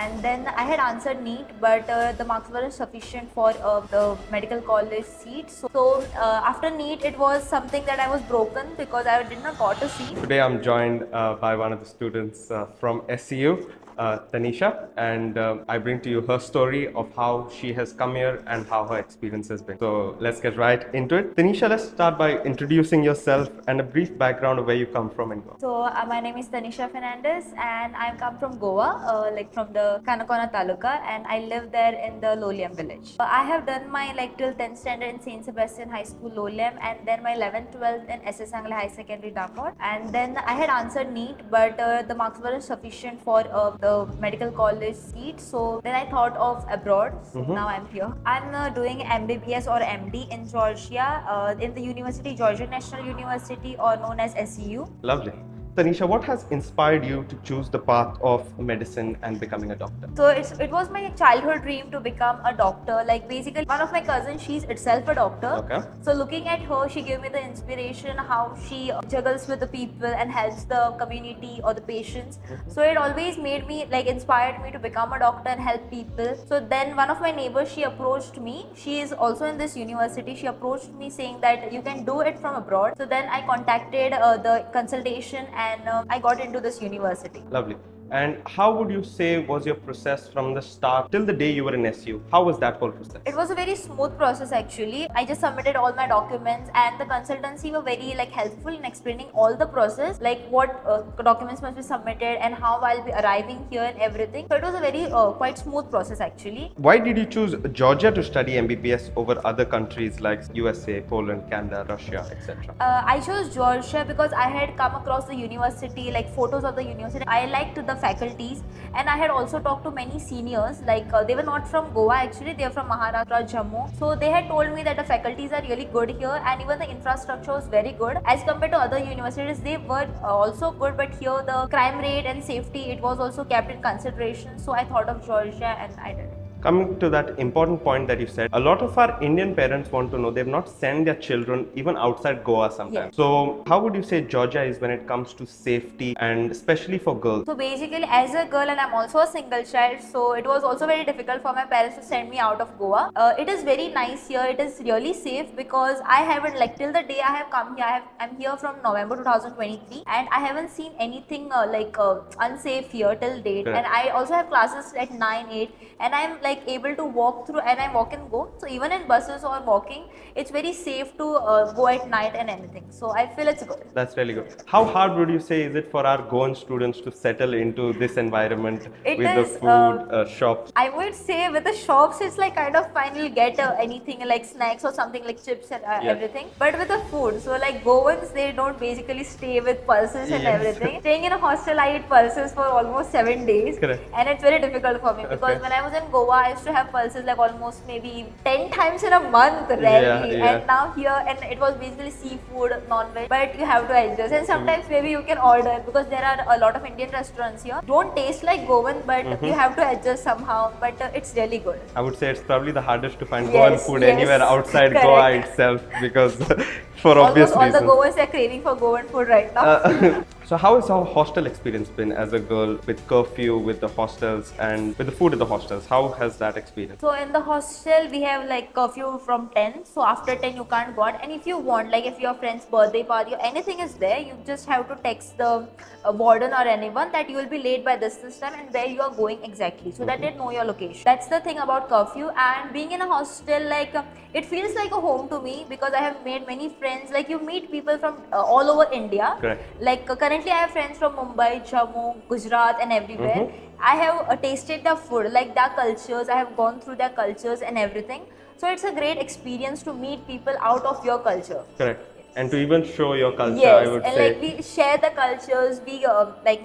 and then I had answered NEET, but the marks weren't sufficient for the medical college seat. So after NEET, it was something that I was broken because I did not got a seat. Today I'm joined by one of the students from SCU, Tanisha, and I bring to you her story of how she has come here and how her experience has been. So let's get right into it. Tanisha, let's start by introducing yourself and a brief background of where you come from in Goa. So my name is Tanisha Fernandez, and I come from Goa, like from the Kanakona Taluka, and I live there in the Loliam village. I have done my till 10th standard in Saint Sebastian High School Loliam, and then my 11th 12th in SS Angle High Secondary Dapur. And then I had answered NEET, but the marks weren't sufficient for the medical college seat. So then I thought of abroad. So now I'm here. I'm doing MBBS or MD in Georgia, in the university, Georgia National University, or known as SCU. Lovely. Tanisha, what has inspired you to choose the path of medicine and becoming a doctor? So it was my childhood dream to become a doctor. Like basically, one of my cousins, she's itself a doctor. Okay. So looking at her, she gave me the inspiration how she juggles with the people and helps the community or the patients. So it always made me inspired me to become a doctor and help people. So then one of my neighbors, she approached me. She is also in this university. She approached me saying that you can do it from abroad. So then I contacted the consultation and I got into this university. Lovely. And how would you say was your process from the start till the day you were in SU? How was that whole process? It was a very smooth process actually. I just submitted all my documents and the consultancy were very helpful in explaining all the process, like what documents must be submitted and how I'll be arriving here and everything. So it was a very quite smooth process actually. Why did you choose Georgia to study MBBS over other countries like USA, Poland, Canada, Russia, etc.? I chose Georgia because I had come across the university, like photos of the university. I liked the faculties, and I had also talked to many seniors, they were not from Goa actually, they were from Maharashtra, Jammu. So they had told me that the faculties are really good here and even the infrastructure was very good. As compared to other universities, they were also good, but here the crime rate and safety, it was also kept in consideration. So I thought of Georgia and I did it. Coming to that important point that you said, a lot of our Indian parents want to know, they've not sent their children even outside Goa sometimes. Yes. So how would you say Georgia is when it comes to safety and especially for girls? So basically, as a girl, and I'm also a single child, so it was also very difficult for my parents to send me out of Goa. It is very nice here. It is really safe because I haven't, till the day I have come here, I'm here from November 2023, and I haven't seen anything unsafe here till date. Correct. And I also have classes at 9, 8, and I'm able to walk through, and I walk and go. So even in buses or walking, it's very safe to go at night and anything. So I feel it's good. That's really good. How hard would you say is it for our Goan students to settle into this environment It with is, the food, shops? I would say with the shops, it's kind of fine. You'll get anything like snacks or something like chips and everything. But with the food, so Goans, they don't basically stay with pulses and Yes. everything. Staying in a hostel, I eat pulses for almost 7 days. Correct. And it's very difficult for me because Okay. when I was in Goa, I used to have pulses almost maybe 10 times in a month, rarely. Yeah. And now here, and it was basically seafood, non-veg, but you have to adjust. And sometimes maybe you can order because there are a lot of Indian restaurants here. Don't taste like Goan, but you have to adjust somehow. But it's really good. I would say it's probably the hardest to find Yes, Goan food yes. anywhere outside Correct. Goa itself because for obvious Almost all the reasons. Goans are craving for Goan food right now. So how has our hostel experience been as a girl with curfew, with the hostels and with the food at the hostels? How has that experience? So in the hostel, we have curfew from 10. So after 10, you can't go out. And if you want, if your friend's birthday party or anything is there, you just have to text the warden or anyone that you will be late by this time and where you are going exactly, so that they know your location. That's the thing about curfew. And being in a hostel, it feels like a home to me because I have made many friends. You meet people from all over India. Correct. Currently, I have friends from Mumbai, Jammu, Gujarat, and everywhere. I have tasted their food, their cultures. I have gone through their cultures and everything. So it's a great experience to meet people out of your culture. Correct. And to even show your culture, Yes, I would and say. we share the cultures. We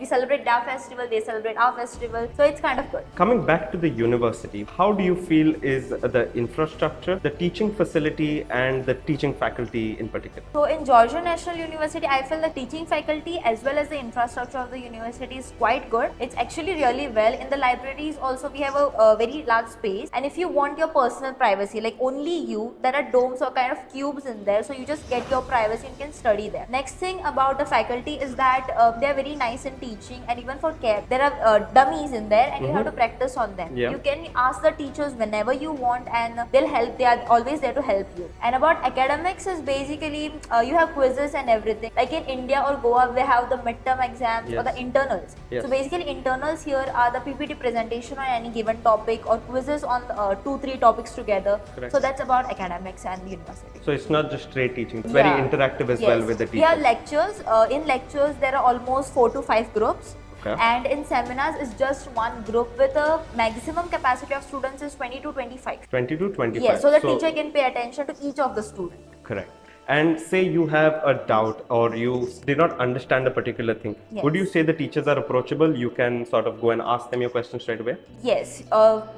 celebrate their festival, they celebrate our festival. So it's kind of good. Coming back to the university, how do you feel is the infrastructure, the teaching facility and the teaching faculty in particular? So in Georgia National University, I feel the teaching faculty as well as the infrastructure of the university is quite good. It's actually really well. In the libraries also, we have a very large space. And if you want your personal privacy, only you, there are domes or kind of cubes in there. So you just get your privacy privacy and can study there. Next thing about the faculty is that they are very nice in teaching, and even for care there are dummies in there, and you have to practice on them. Yeah. You can ask the teachers whenever you want, and they'll help. They are always there to help you. And about academics is basically you have quizzes and everything. Like in India or Goa, we have the midterm exams or the internals. Yes. So basically internals here are the PPT presentation on any given topic or quizzes on 2-3 topics together. Correct. So that's about academics and the university. So it's not just straight teaching, it's very Yeah. interactive as Yes. well with the We have teachers. lectures. In lectures, there are almost 4 to 5 groups. Okay. And in seminars, it's just one group with a maximum capacity of students is 20 to 25. 20 to 25. Yes, so the teacher can pay attention to each of the student. Correct. And say you have a doubt or you did not understand a particular thing. Yes. Would you say the teachers are approachable? You can sort of go and ask them your questions straight away? Yes,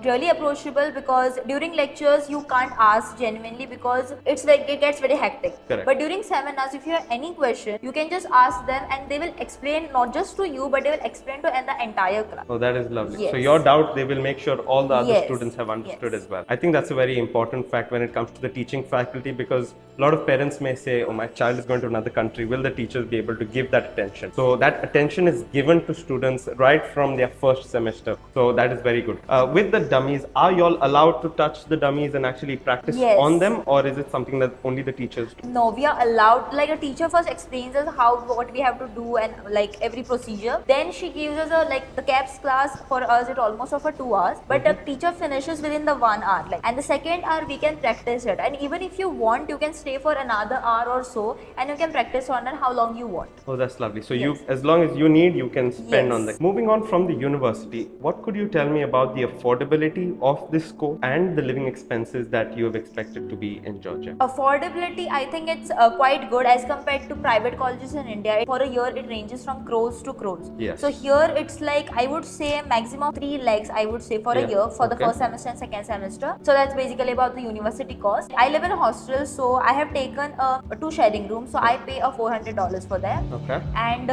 really approachable, because during lectures you can't ask genuinely because it's like it gets very hectic. Correct. But during seminars, if you have any question, you can just ask them and they will explain not just to you, but they will explain to the entire class. Oh, that is lovely. Yes. So your doubt, they will make sure all the other Yes. students have understood Yes. as well. I think that's a very important fact when it comes to the teaching faculty, because a lot of parents may say, oh, my child is going to another country. Will the teachers be able to give that attention? So that attention is given to students right from their first semester. So that is very good. With the dummies, are you all allowed to touch the dummies and actually practice Yes. on them? Or is it something that only the teachers do? No, we are allowed, like a teacher first explains us what we have to do and like every procedure. Then she gives us a like the CAPS class for us, it almost over 2 hours. But the teacher finishes within the 1 hour. Like, and the second hour we can practice it. And even if you want, you can stay for another hour or so and you can practice on it how long you want. Oh, that's lovely. So Yes. you, as long as you need, you can spend on Yes. that. Moving on from the university, what could you tell me about the affordability of this course and the living expenses that you have expected to be in Georgia? Affordability, I think it's quite good as compared to private colleges in India. For a year, it ranges from crores to crores. Yes. So here, it's like I would say maximum 3 lakhs. I would say for Yeah. a year for the Okay. first semester and second semester. So that's basically about the university cost. I live in a hostel, so I have taken a 2 sharing room. So I pay a $400 for that. Okay. And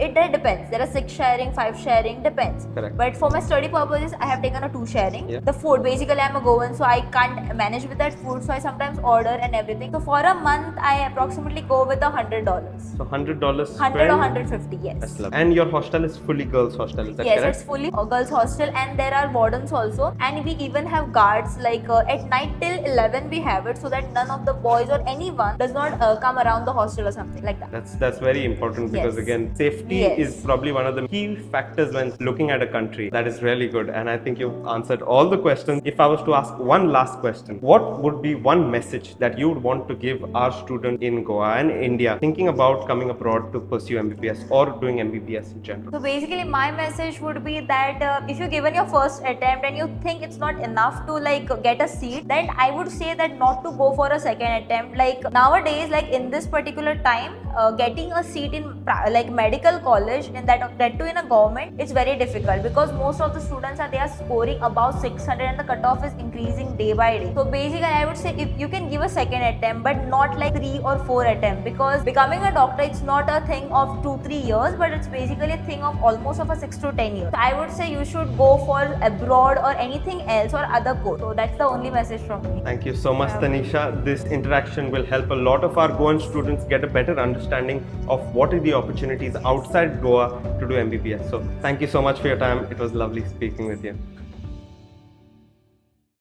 it depends. There are 6 sharing, 5 sharing, depends. Correct. But for my study purposes, I have taken a 2 sharing. Yeah. The food, basically, I'm a Goan, so I can't manage with that food. So I sometimes order and everything. So for a month, I approximately go with $100. So $100 100 or 150, yes. That's lovely. And your hostel is fully girls' hostel, is that Yes, correct? it's fully a girls' hostel, and there are wardens also. And we even have guards, like at night till 11 we have it, so that none of the boys or anyone does not come around the hostel or something like that. That's very important, because Yes. again, safety Yes. is probably one of the key factors when looking at a country. That is really good, and I think you've answered all the questions. If I was to ask one last question, what would be one message that you would want to give our student in Goa and India thinking about coming abroad to pursue MBBS or doing MBBS in general? So basically, my message would be that if you've given your first attempt and you think it's not enough to like get a seat, then I would say that not to go for a second attempt. Like nowadays, like in this particular time, getting a seat in like medical college, and that too in a government, it's very difficult because most of the students they are scoring above 600 and the cutoff is increasing day by day. So basically, I would say if you can give a second attempt, but not like 3 or 4 attempts, because becoming a doctor, it's not a thing of 2-3 years, but it's basically a thing of almost of a 6 to 10 years. So I would say you should go for abroad or anything else or other course. So that's the only message from me. Thank you so much, Tanisha. This interaction will help a lot of our Goan students get a better understanding of what are the opportunities outside Goa to do MBBS. So thank you so much for your time. It was lovely speaking with you.